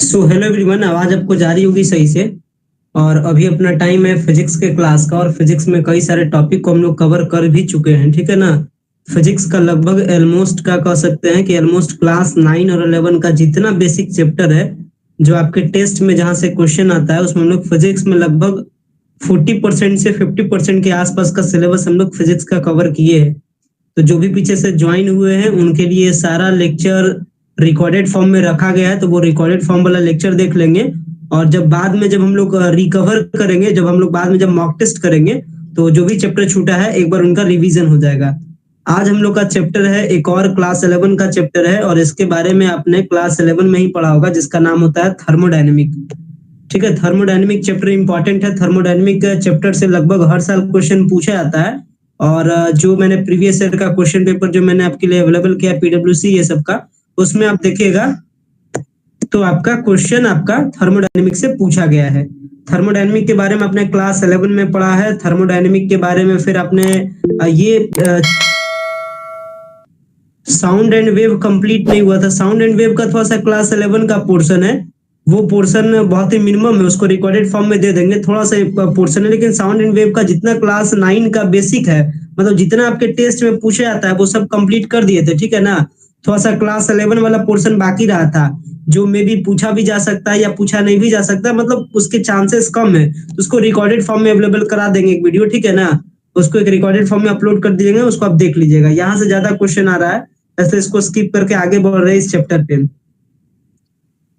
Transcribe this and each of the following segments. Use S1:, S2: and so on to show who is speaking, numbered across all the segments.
S1: So hello everyone, आवाज आपको जा रही होगी सही से। और अभी अपना टाइम है फिजिक्स के क्लास का, और फिजिक्स में कई सारे टॉपिक को हम लोग कवर कर भी चुके हैं, ठीक है ना। फिजिक्स का लगभग ऑलमोस्ट क्या कह सकते हैं कि ऑलमोस्ट क्लास 9 और 11 का जितना बेसिक चैप्टर है, जो आपके टेस्ट में जहां से क्वेश्चन आता है, उसमें हम लोग फिजिक्स में लगभग 40% से 50% के आसपास का सिलेबस हम लोग फिजिक्स का कवर किए हैं। तो जो भी पीछे से ज्वाइन हुए हैं उनके लिए सारा लेक्चर रिकॉर्डेड फॉर्म में रखा गया है, तो वो रिकॉर्डेड फॉर्म वाला लेक्चर देख लेंगे। और जब बाद में जब हम लोग रिकवर करेंगे, जब हम लोग बाद में जब मॉक टेस्ट करेंगे, तो जो भी चैप्टर छूटा है एक बार उनका रिवीजन हो जाएगा। आज हम लोग का चैप्टर है, एक और क्लास 11 का चैप्टर है, और इसके बारे में आपने क्लास 11 में ही पढ़ा होगा, जिसका नाम होता है थर्मोडायनेमिक। ठीक है, थर्मोडायनेमिक चैप्टर इंपॉर्टेंट है। थर्मोडायनेमिक चैप्टर से लगभग हर साल क्वेश्चन पूछा जाता है। और जो मैंने प्रीवियस ईयर का क्वेश्चन पेपर जो मैंने आपके लिए अवेलेबल किया पीडब्ल्यूसी ये सब का, उसमें आप देखिएगा तो आपका क्वेश्चन आपका थर्मोडायनेमिक से पूछा गया है। थर्मोडायनेमिक के बारे में आपने क्लास 11 में पढ़ा है। थर्मोडायनेमिक के बारे में फिर आपने ये साउंड एंड वेव कंप्लीट नहीं हुआ था। साउंड एंड वेव का थोड़ा सा क्लास 11 का पोर्शन है, वो पोर्शन बहुत ही मिनिमम है, उसको रिकॉर्डेड फॉर्म में दे देंगे, थोड़ा सा पोर्शन है। लेकिन साउंड एंड वेव का जितना क्लास 9 का बेसिक है, मतलब जितना आपके टेस्ट में पूछा जाता है, वो सब कंप्लीट कर दिए थे, ठीक है ना। थोड़ा सा क्लास 11 वाला पोर्शन बाकी रहा था, जो मे भी पूछा भी जा सकता है या पूछा नहीं भी जा सकता, मतलब उसके चांसेस कम है। तो उसको रिकॉर्डेड फॉर्म में अवेलेबल करा देंगे एक वीडियो, ठीक है ना। उसको एक रिकॉर्डेड फॉर्म में अपलोड कर दीजिएगा, उसको आप देख लीजिएगा। यहाँ से ज्यादा क्वेश्चन आ रहा है, ऐसे इसको स्किप करके आगे बढ़ रहे हैं इस चैप्टर पे।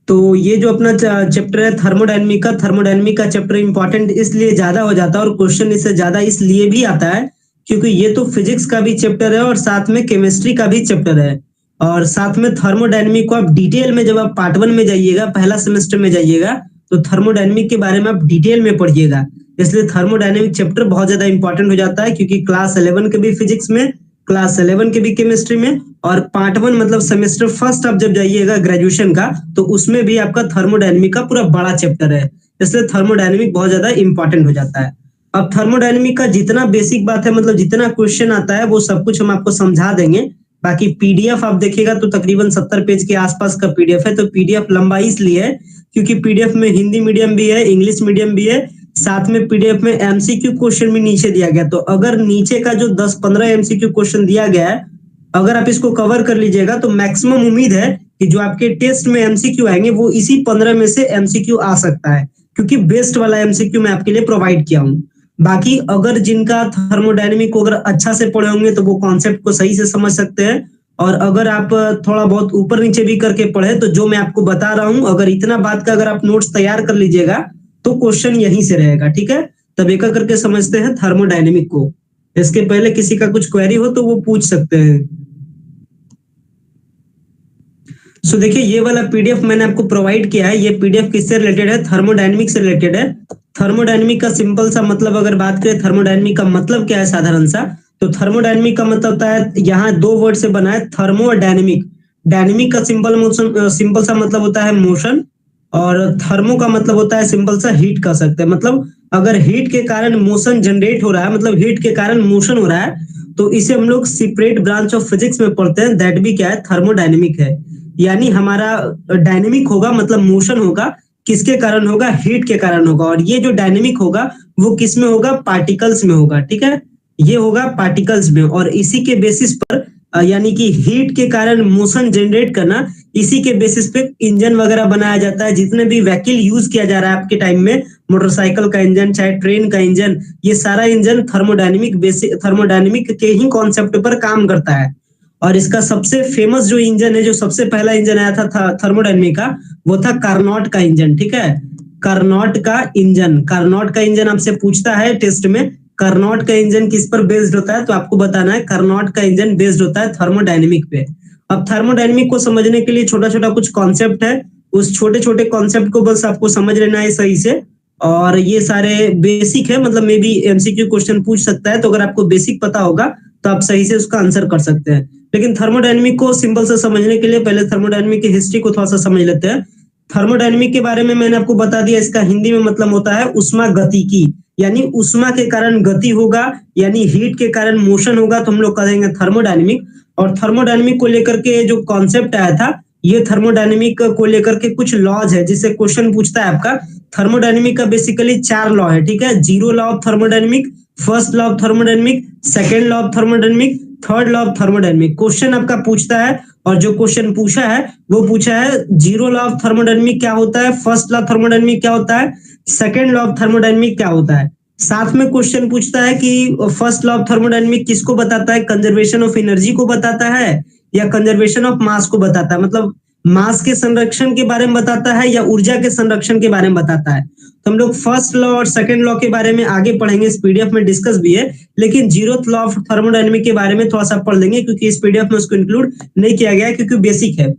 S1: तो ये जो अपना चैप्टर है थर्मोडायनेमिक का चैप्टर इंपॉर्टेंट इसलिए ज्यादा हो जाता है, और क्वेश्चन इससे ज्यादा इसलिए भी आता है क्योंकि ये तो फिजिक्स का भी चैप्टर है और साथ में केमिस्ट्री का भी चैप्टर है। और साथ में थर्मोडायनेमिक को आप डिटेल में, जब आप पार्ट 1 में जाइएगा, पहला सेमेस्टर में जाइएगा, तो थर्मोडायनेमिक के बारे में आप डिटेल में पढ़िएगा। इसलिए थर्मोडायनेमिक चैप्टर बहुत ज्यादा इंपॉर्टेंट हो जाता है, क्योंकि क्लास 11 के भी फिजिक्स में, क्लास 11 के भी केमिस्ट्री में, और पार्ट 1 मतलब सेमेस्टर फर्स्ट आप जब जाइएगा ग्रेजुएशन का, तो उसमें भी आपका थर्मोडायनेमिक का पूरा बड़ा चैप्टर है। इसलिए थर्मोडायनेमिक बहुत ज्यादा इंपॉर्टेंट हो जाता है। अब थर्मोडायनेमिक का जितना बेसिक बात है, मतलब जितना क्वेश्चन आता है, वो सब कुछ हम आपको समझा देंगे। बाकी पीडीएफ आप देखिएगा तो तकरीबन 70 पेज के आसपास का पीडीएफ है। तो पीडीएफ लंबा इसलिए है क्योंकि पीडीएफ में हिंदी मीडियम भी है, इंग्लिश मीडियम भी है, साथ में पीडीएफ में एमसीक्यू क्वेश्चन भी नीचे दिया गया। तो अगर नीचे का जो 10-15 एमसीक्यू क्वेश्चन दिया गया है, अगर आप इसको कवर कर लीजिएगा, तो मैक्सिमम उम्मीद है कि जो आपके टेस्ट में एमसीक्यू आएंगे वो इसी 15 में से एमसीक्यू आ सकता है, क्योंकि बेस्ट वाला एमसीक्यू मैं आपके लिए प्रोवाइड किया हूँ। बाकी अगर जिनका थर्मोडायनेमिक को अगर अच्छा से पढ़े होंगे तो वो कॉन्सेप्ट को सही से समझ सकते हैं। और अगर आप थोड़ा बहुत ऊपर नीचे भी करके पढ़े, तो जो मैं आपको बता रहा हूं, अगर इतना बात का अगर आप नोट्स तैयार कर लीजिएगा, तो क्वेश्चन यहीं से रहेगा, ठीक है। तब एक करके समझते हैं थर्मोडायनेमिक को। इसके पहले किसी का कुछ क्वेरी हो तो वो पूछ सकते हैं। सो देखिए, ये वाला पीडीएफ मैंने आपको प्रोवाइड किया है। ये पीडीएफ किससे रिलेटेड है? थर्मोडायनेमिक से रिलेटेड है। थर्मोडायनेमिक का सिंपल सा मतलब अगर बात करें, थर्मोडायनेमिक का मतलब क्या है साधारण सा, तो थर्मोडायनेमिक का मतलब होता है, यहाँ 2 वर्ड से बना है, थर्मो और डायनेमिक। डायनेमिक का सिंपल सा मतलब होता है मोशन, और थर्मो का मतलब होता है सिंपल सा हीट कह सकते हैं। मतलब अगर हीट के कारण मोशन जनरेट हो रहा है, मतलब हीट के कारण मोशन हो रहा है, तो इसे हम लोग सेपरेट ब्रांच ऑफ फिजिक्स में पढ़ते हैं, दैट भी क्या है? थर्मोडायनेमिक है। यानी हमारा डायनेमिक होगा, मतलब मोशन होगा, किसके कारण होगा? हीट के कारण होगा। और ये जो डायनेमिक होगा वो किस में होगा? पार्टिकल्स में होगा, ठीक है। ये होगा पार्टिकल्स में, और इसी के बेसिस पर यानी कि हीट के कारण मोशन जनरेट करना, इसी के बेसिस पे इंजन वगैरह बनाया जाता है। जितने भी व्हीकल यूज किया जा रहा है आपके टाइम में, मोटरसाइकिल का इंजन, चाहे ट्रेन का इंजन, ये सारा इंजन थर्मोडायनेमिक के ही कॉन्सेप्ट पर काम करता है। और इसका सबसे फेमस जो इंजन है, जो सबसे पहला इंजन आया था थर्मोडायनेमिक का, वो था कार्नोट का इंजन, ठीक है। कार्नोट का इंजन आपसे पूछता है टेस्ट में, कार्नोट का इंजन किस पर बेस्ड होता है, तो आपको बताना है कार्नोट का इंजन बेस्ड होता है थर्मोडायनेमिक पे। अब थर्मोडायनेमिक को समझने के लिए छोटा छोटा कुछ कॉन्सेप्ट है, उस छोटे छोटे कॉन्सेप्ट को बस आपको समझ लेना है सही से। और ये सारे बेसिक है, मतलब मे बी एमसीक्यू क्वेश्चन पूछ सकता है, तो अगर आपको बेसिक पता होगा तो आप सही से उसका आंसर कर सकते हैं। लेकिन थर्मोडायनेमिक को सिंपल से समझने के लिए पहले थर्मोडायनेमिक की हिस्ट्री को थोड़ा सा समझ लेते हैं। थर्मोडायनेमिक के बारे में मैंने आपको बता दिया, इसका हिंदी में मतलब होता है उष्मा गतिकी। यानी उष्मा के कारण गति होगा, यानी हीट के कारण मोशन होगा, तो हम लोग कहेंगे थर्मोडायनेमिक। और थर्मोडायनेमिक को लेकर के जो कॉन्सेप्ट आया था ये थर्मोडायनेमिक को लेकर के कुछ लॉज है जिससे क्वेश्चन पूछता है आपका। थर्मोडायनेमिक का बेसिकली 4 लॉ है, ठीक है। Zero law of thermodynamic, first law of thermodynamic, second law of thermodynamic, third law of thermodynamic question आपका पूछता है। और जो क्वेश्चन पूछा है वो पूछा है जीरो लॉ ऑफ थर्मोडायनेमिक क्या होता है, फर्स्ट लॉ ऑफ थर्मोडायनेमिक क्या होता है, सेकेंड लॉ ऑफ थर्मोडायनेमिक क्या होता है। साथ में क्वेश्चन पूछता है कि फर्स्ट लॉ ऑफ थर्मोडायनेमिक किसको बताता है, कंजर्वेशन ऑफ एनर्जी को बताता है या कंजर्वेशन ऑफ मास को बताता है, मतलब मास के संरक्षण के बारे में बताता है या ऊर्जा के संरक्षण के बारे में बताता है। तो हम लोग फर्स्ट लॉ और सेकंड लॉ के बारे में आगे पढ़ेंगे, इस पीडीएफ में डिस्कस भी है, लेकिन जीरोथ लॉ ऑफ थर्मोडायनेमिक के बारे में थोड़ा सा पढ़ लेंगे क्योंकि इस पीडीएफ में उसको इंक्लूड नहीं किया गया है क्योंकि बेसिक है।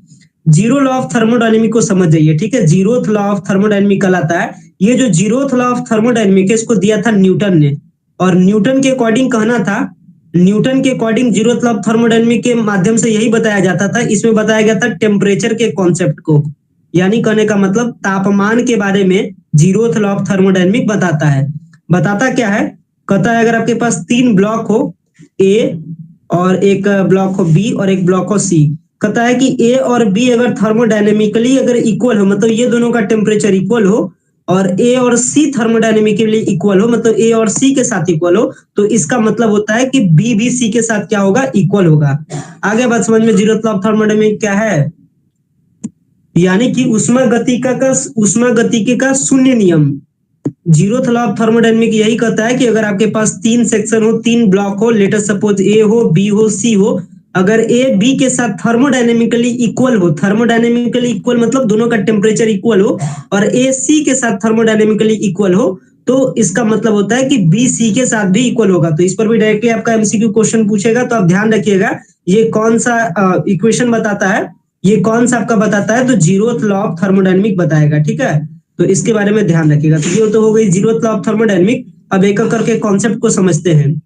S1: जीरो लॉ ऑफ थर्मोडायनेमिक को समझ जाइए, ठीक है। जीरोथ लॉ ऑफ थर्मोडायनेमिक कहलाता है। ये जो जीरोथ लॉ ऑफ थर्मोडायनेमिक है इसको दिया था न्यूटन ने, और न्यूटन के अकॉर्डिंग कहना था, न्यूटन के according zeroth law of thermodynamic के माध्यम से यही बताया जाता था। इसमें बताया गया था टेम्परेचर के कॉन्सेप्ट को, यानी कहने का मतलब तापमान के बारे में जीरोथ लॉ ऑफ थर्मोडायनेमिक बताता है। बताता क्या है, कहता है अगर आपके पास 3 ब्लॉक हो, ए और एक ब्लॉक हो बी और एक ब्लॉक हो सी, कहता है कि ए और बी अगर थर्मोडायनेमिकली अगर इक्वल हो, मतलब ये दोनों का टेम्परेचर इक्वल हो, और ए और सी थर्मोडायनेमिकली इक्वल हो, मतलब ए और सी के साथ इक्वल हो, तो इसका मतलब होता है कि बी भी सी के साथ क्या होगा, इक्वल होगा। आगे बात समझ में, जीरोथ लॉ ऑफ थर्मोडायनेमिक क्या है, यानी कि उष्मागतिकी का शून्य नियम। जीरोथ लॉ ऑफ थर्मोडायनेमिक यही कहता है कि अगर आपके पास 3 सेक्शन हो, 3 ब्लॉक हो, लेट अस सपोज ए हो, बी हो, सी हो, अगर ए बी के साथ थर्मोडायनेमिकली इक्वल हो, थर्मोडायनेमिकली इक्वल मतलब दोनों का टेम्परेचर इक्वल हो, और ए सी के साथ थर्मोडायनेमिकली इक्वल हो, तो इसका मतलब होता है कि बी सी के साथ भी इक्वल होगा। तो इस पर भी डायरेक्टली आपका एमसीक्यू क्वेश्चन पूछेगा, तो आप ध्यान रखिएगा ये कौन सा इक्वेशन बताता है, ये कौन सा आपका बताता है, तो जीरोथ लॉ ऑफ थर्मोडायनेमिक बताएगा, ठीक है। तो इसके बारे में ध्यान रखिएगा। तो ये तो हो गई जीरोथ लॉ ऑफ थर्मोडायनेमिक। अब एक एक करके कॉन्सेप्ट को समझते हैं।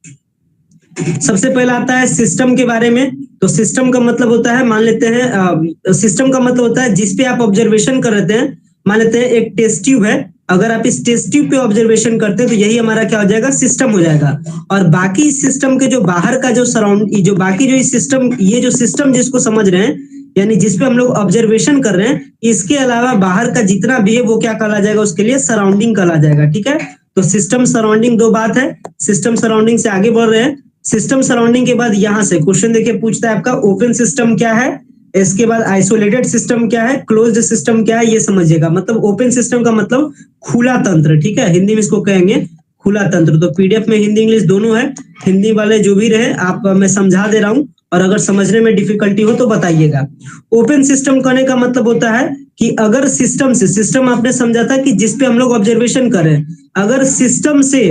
S1: सबसे पहला आता है सिस्टम के बारे में। तो सिस्टम का मतलब होता है, मान लेते हैं सिस्टम का मतलब होता है जिस पे आप ऑब्जर्वेशन कर रहे हैं। मान लेते हैं एक टेस्ट ट्यूब है, अगर आप इस टेस्ट ट्यूब पे ऑब्जर्वेशन करते हैं तो यही हमारा क्या हो जाएगा, सिस्टम हो जाएगा। और बाकी सिस्टम के जो बाहर का जो सराउंड, जो बाकी जो सिस्टम, ये जो सिस्टम जिसको समझ रहे हैं, यानी जिसपे हम लोग ऑब्जर्वेशन कर रहे हैं, इसके अलावा बाहर का जितना भी है वो क्या कहला जाएगा, उसके लिए सराउंडिंग कहला जाएगा, ठीक है। तो सिस्टम सराउंडिंग दो बात है। सिस्टम सराउंडिंग से आगे बढ़ रहे हैं। सिस्टम सराउंडिंग के बाद यहां से क्वेश्चन देखिए पूछता है आपका ओपन सिस्टम क्या है, इसके बाद आइसोलेटेड सिस्टम क्या है, क्लोज्ड सिस्टम क्या है, ये समझिएगा। मतलब ओपन सिस्टम का मतलब खुला तंत्र, ठीक है, हिंदी में इसको कहेंगे खुला तंत्र। तो पीडीएफ में हिंदी इंग्लिश दोनों है, हिंदी वाले जो भी रहे आप, मैं समझा दे रहा हूं, और अगर समझने में डिफिकल्टी हो तो बताइएगा। ओपन सिस्टम कहने का मतलब होता है कि अगर सिस्टम से, सिस्टम आपने समझा था कि जिसपे हम लोग ऑब्जर्वेशन करें, अगर सिस्टम से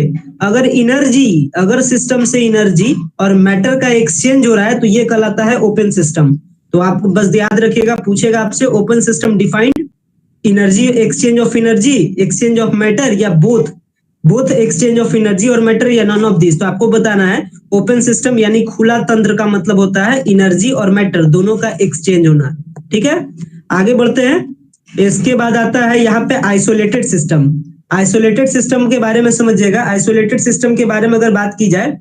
S1: अगर सिस्टम से एनर्जी और मैटर का एक्सचेंज हो रहा है तो ये कहलाता है ओपन सिस्टम। तो आप बस याद रखिएगा, पूछेगा आपसे open system defined energy, exchange of energy, exchange of matter, या बोथ एक्सचेंज ऑफ एनर्जी और मैटर, या नॉन ऑफ दिस। तो आपको बताना है ओपन सिस्टम यानी खुला तंत्र का मतलब होता है एनर्जी और मैटर दोनों का एक्सचेंज होना, ठीक है। आगे बढ़ते हैं। इसके बाद आता है यहाँ पे आइसोलेटेड सिस्टम। आइसोलेटेड सिस्टम के बारे में समझिएगा। आइसोलेटेड सिस्टम के बारे में अगर बात की जाए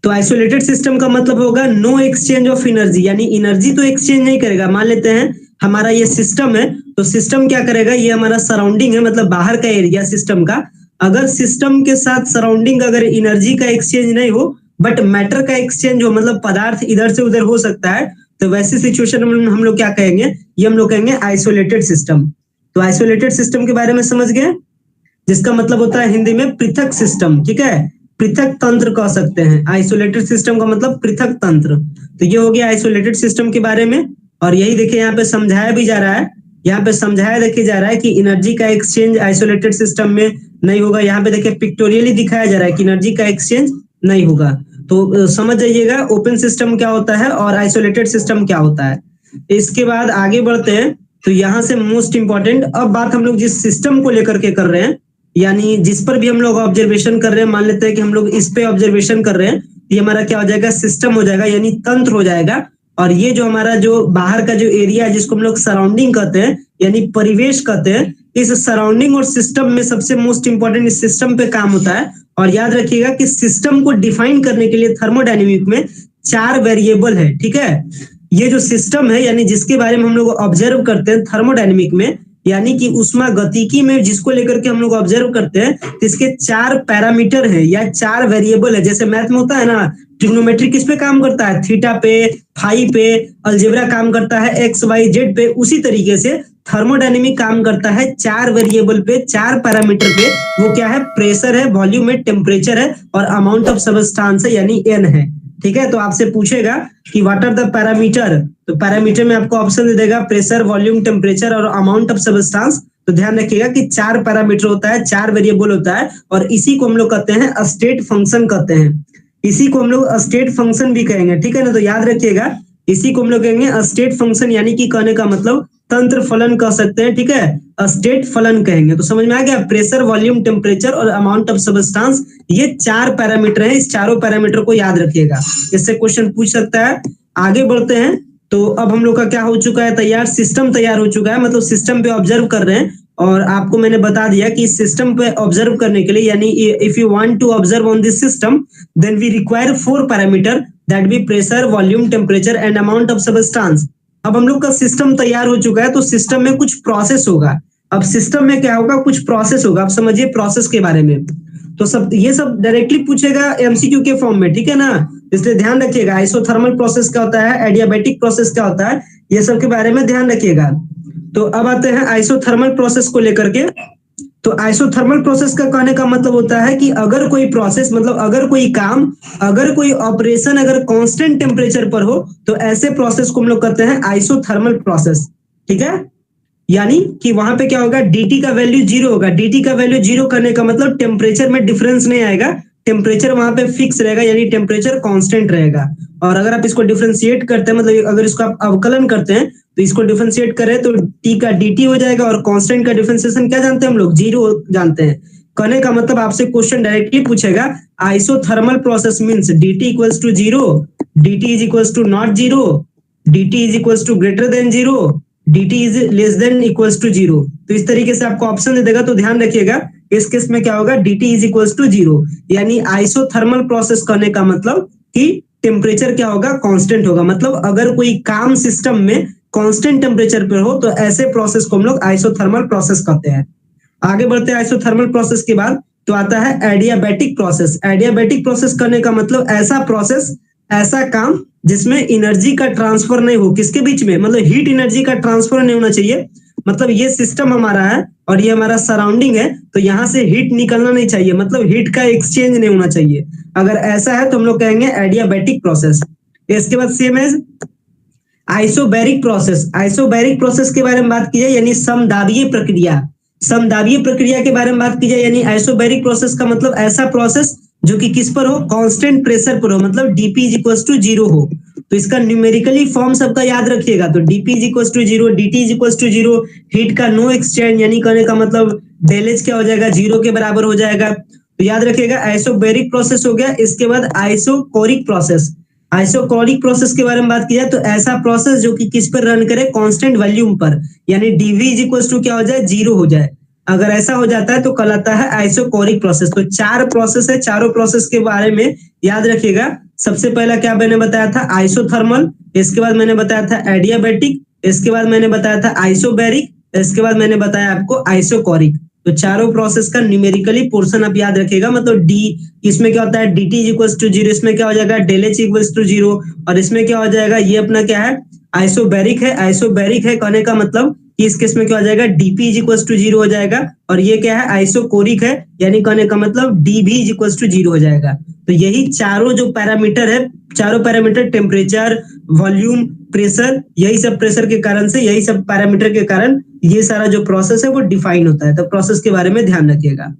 S1: तो आइसोलेटेड सिस्टम का मतलब होगा नो एक्सचेंज ऑफ एनर्जी, यानी एनर्जी तो एक्सचेंज नहीं करेगा। मान लेते हैं हमारा ये सिस्टम है, तो सिस्टम क्या करेगा, ये हमारा सराउंडिंग है, मतलब बाहर का एरिया सिस्टम का। अगर सिस्टम के साथ सराउंडिंग अगर एनर्जी का एक्सचेंज नहीं हो बट मैटर का एक्सचेंज हो, मतलब पदार्थ इधर से उधर हो सकता है, तो वैसी सिचुएशन में हम लोग क्या कहेंगे, ये हम लोग कहेंगे आइसोलेटेड सिस्टम। तो आइसोलेटेड सिस्टम के बारे में समझ गए, जिसका मतलब होता है हिंदी में पृथक सिस्टम, ठीक है, पृथक तंत्र कह सकते हैं। आइसोलेटेड सिस्टम का मतलब पृथक तंत्र। तो ये हो गया आइसोलेटेड सिस्टम के बारे में। और यही देखिए यहाँ पे समझाया भी जा रहा है, यहाँ पे समझाया देखिए जा रहा है कि एनर्जी का एक्सचेंज आइसोलेटेड सिस्टम में नहीं होगा। यहाँ पे देखिए पिक्टोरियली दिखाया जा रहा है कि एनर्जी का एक्सचेंज नहीं होगा। तो समझ जाइएगा ओपन सिस्टम क्या होता है और आइसोलेटेड सिस्टम क्या होता है। इसके बाद आगे बढ़ते हैं। तो यहाँ से मोस्ट इंपॉर्टेंट, अब बात हम लोग जिस सिस्टम को लेकर के कर रहे हैं, यानी जिस पर भी हम लोग ऑब्जर्वेशन कर रहे हैं, मान लेते हैं कि हम लोग इस पे ऑब्जर्वेशन कर रहे हैं, ये हमारा क्या हो जाएगा, सिस्टम हो जाएगा, यानी तंत्र हो जाएगा। और ये जो हमारा जो बाहर का जो एरिया है जिसको हम लोग सराउंडिंग कहते हैं, यानी परिवेश कहते हैं, इस सराउंडिंग और सिस्टम में सबसे मोस्ट इंपॉर्टेंट इस सिस्टम पे काम होता है। और याद रखिएगा कि सिस्टम को डिफाइन करने के लिए थर्मोडायनेमिक में 4 वेरिएबल है, ठीक है। ये जो सिस्टम है यानी जिसके बारे में हम लोग ऑब्जर्व करते हैं थर्मोडायनेमिक में, यानी कि उष्मा गतिकी में जिसको लेकर के हम लोग ऑब्जर्व करते हैं, तो इसके 4 पैरामीटर है या 4 वेरिएबल है। जैसे मैथ में होता है ना, ट्रिग्नोमेट्री किस पे काम करता है, थीटा पे, फाई पे, अलजेब्रा काम करता है एक्स वाई जेड पे, उसी तरीके से थर्मोडायनेमिक काम करता है 4 वेरिएबल पे, 4 पैरामीटर पे। वो क्या है, प्रेशर है, वॉल्यूम है, टेम्परेचर है और अमाउंट ऑफ सबस्टांस है यानी एन है। ठीक है, तो आपसे पूछेगा कि व्हाट आर द पैरामीटर, तो पैरामीटर में आपको ऑप्शन दे देगा प्रेशर, वॉल्यूम, टेम्परेचर और अमाउंट ऑफ सबस्टांस। तो ध्यान रखिएगा कि 4 पैरामीटर होता है, 4 वेरिएबल होता है और इसी को हम लोग कहते हैं स्टेट फंक्शन कहते हैं। इसी को हम लोग स्टेट फंक्शन भी कहेंगे, ठीक है ना। तो याद रखिएगा इसी को हम लोग कहेंगे स्टेट फंक्शन, यानी कि कहने का मतलब तंत्र फलन कह सकते हैं, ठीक है, स्टेट फलन कहेंगे। तो समझ में आ गया, प्रेशर, वॉल्यूम, टेम्परेचर और अमाउंट ऑफ सबस्टांस, ये 4 पैरामीटर हैं। इस चारों पैरामीटर को याद रखिएगा, इससे क्वेश्चन पूछ सकता है। आगे बढ़ते हैं, तो अब हम लोग का क्या हो चुका है, तैयार, सिस्टम तैयार हो चुका है, मतलब सिस्टम पे ऑब्जर्व कर रहे हैं। और आपको मैंने बता दिया कि सिस्टम पे ऑब्जर्व करने के लिए, यानी if you want to observe on this system then we require 4 parameter, that be pressure, volume, temperature and amount of substance. अब हम लोग का सिस्टम तैयार हो चुका है, तो सिस्टम में कुछ प्रोसेस होगा। अब सिस्टम में क्या होगा, कुछ प्रोसेस होगा। आप समझिए प्रोसेस के बारे में, तो सब ये सब डायरेक्टली पूछेगा एमसीक्यू के फॉर्म में, ठीक है ना। इसलिए ध्यान रखिएगा आइसोथर्मल प्रोसेस क्या होता है, एडियाबैटिक प्रोसेस क्या होता है, ये सब के बारे में ध्यान रखिएगा। तो अब आते हैं आइसोथर्मल प्रोसेस को लेकर के। तो आइसोथर्मल प्रोसेस का कहने का मतलब होता है कि अगर कोई प्रोसेस, मतलब अगर कोई काम, अगर कोई ऑपरेशन अगर कांस्टेंट टेम्परेचर पर हो, तो ऐसे प्रोसेस को हम लोग कहते हैं आइसोथर्मल प्रोसेस। ठीक है, यानी कि वहां पे क्या होगा, dt का वैल्यू 0 होगा। dt का वैल्यू 0 करने का मतलब टेम्परेचर में डिफरेंस नहीं आएगा, टेम्परेचर वहां पे फिक्स रहेगा, यानी टेम्परेचर कांस्टेंट रहेगा। और अगर आप इसको डिफरेंशिएट करते हैं, मतलब अगर इसको आप अवकलन करते हैं, तो इसको डिफरेंशिएट करें तो t का dt हो जाएगा और कांस्टेंट का डिफरेंशिएशन क्या जानते हैं हम लोग, 0 जानते हैं। कहने का मतलब आपसे क्वेश्चन डायरेक्टली पूछेगा isothermal process means dt equals to 0, dt is equals to not 0, dt is equals to greater than 0, dt is less than equals to 0। तो इस तरीके से आपको ऑप्शन दे देगा। तो ध्यान रखिएगा इस केस में क्या होगा, dt इज इक्वल्स टू 0, यानी आइसोथर्मल प्रोसेस करने का मतलब कि टेम्परेचर क्या होगा, कांस्टेंट होगा। मतलब अगर कोई काम सिस्टम में कांस्टेंट टेम्परेचर पर हो, तो ऐसे प्रोसेस को हम लोग आइसोथर्मल प्रोसेस कहते हैं। आगे बढ़ते हैं आइसोथर्मल प्रोसेस के बाद, तो आता है एडियाबैटिक प्रोसेस। एडियाबैटिक प्रोसेस करने का मतलब ऐसा प्रोसेस, ऐसा काम जिसमें एनर्जी का ट्रांसफर नहीं हो, किसके बीच में, मतलब हीट एनर्जी का ट्रांसफर नहीं होना चाहिए। मतलब ये सिस्टम हमारा है और ये हमारा सराउंडिंग है, तो यहाँ से हीट निकलना नहीं चाहिए, मतलब हीट का एक्सचेंज नहीं होना चाहिए। अगर ऐसा है तो हम लोग कहेंगे एडियाबैटिक प्रोसेस। इसके बाद same as isobaric process. Isobaric process के बारे में बात की जाए यानी समदाबीय प्रक्रिया। समदाबीय प्रक्रिया के बारे में बात की जाए यानी आइसोबैरिक प्रोसेस का मतलब ऐसा प्रोसेस जो कि किस पर हो, कांस्टेंट प्रेशर पर हो, मतलब dp इज इक्वल्स टू 0 हो। तो इसका न्यूमेरिकली फॉर्म सबका याद रखिएगा। तो dp is equals to 0, dt is equals to 0, heat का नो एक्सचेंज, यानी कहने का मतलब डेल एच क्या हो जाएगा, 0 के बराबर हो जाएगा। तो याद रखिएगा आइसोबैरिक प्रोसेस हो गया। इसके बाद आइसोकोरिक प्रोसेस। आइसोकोरिक प्रोसेस के बारे में बात की जाए तो ऐसा प्रोसेस जो कि किस पर रन करे, कांस्टेंट वॉल्यूम पर, यानी dv इज इक्वल्स टू क्या हो जाए, 0 हो जाए। अगर ऐसा हो जाता है तो कहलाता है आइसोकोरिक प्रोसेस। तो 4 प्रोसेस है, चारों प्रोसेस के बारे में याद रखिएगा। सबसे पहला क्या मैंने बताया था, आइसोथर्मल। इसके बाद मैंने बताया था एडियाबैटिक। इसके बाद मैंने बताया था आइसोबैरिक। इसके बाद मैंने बताया आपको आइसोकोरिक। तो चारों प्रोसेस का न्यूमेरिकली पोर्शन आप याद रखिएगा। मतलब डी, इसमें क्या होता है, dt इक्वल्स टू 0, इसमें क्या हो जाएगा, डेल एच इक्वल्स टू 0, और इसमें क्या हो जाएगा, ये अपना क्या है, आइसोबैरिक है। आइसोबैरिक है कहने का मतलब कि इस केस में क्या हो जाएगा, dp इज इक्वल्स टू 0 हो जाएगा। और ये क्या है, आइसोकोरिक है, यानी कहने का मतलब dv इज इक्वल्स टू 0 हो जाएगा। तो यही चारों जो पैरामीटर है, चारों पैरामीटर टेम्परेचर, वॉल्यूम, प्रेशर, यही सब प्रेशर के कारण से, यही सब पैरामीटर के कारण ये सारा जो प्रोसेस है वो डिफाइन होता है। तो प्रोसेस के बारे में ध्यान रखिएगा।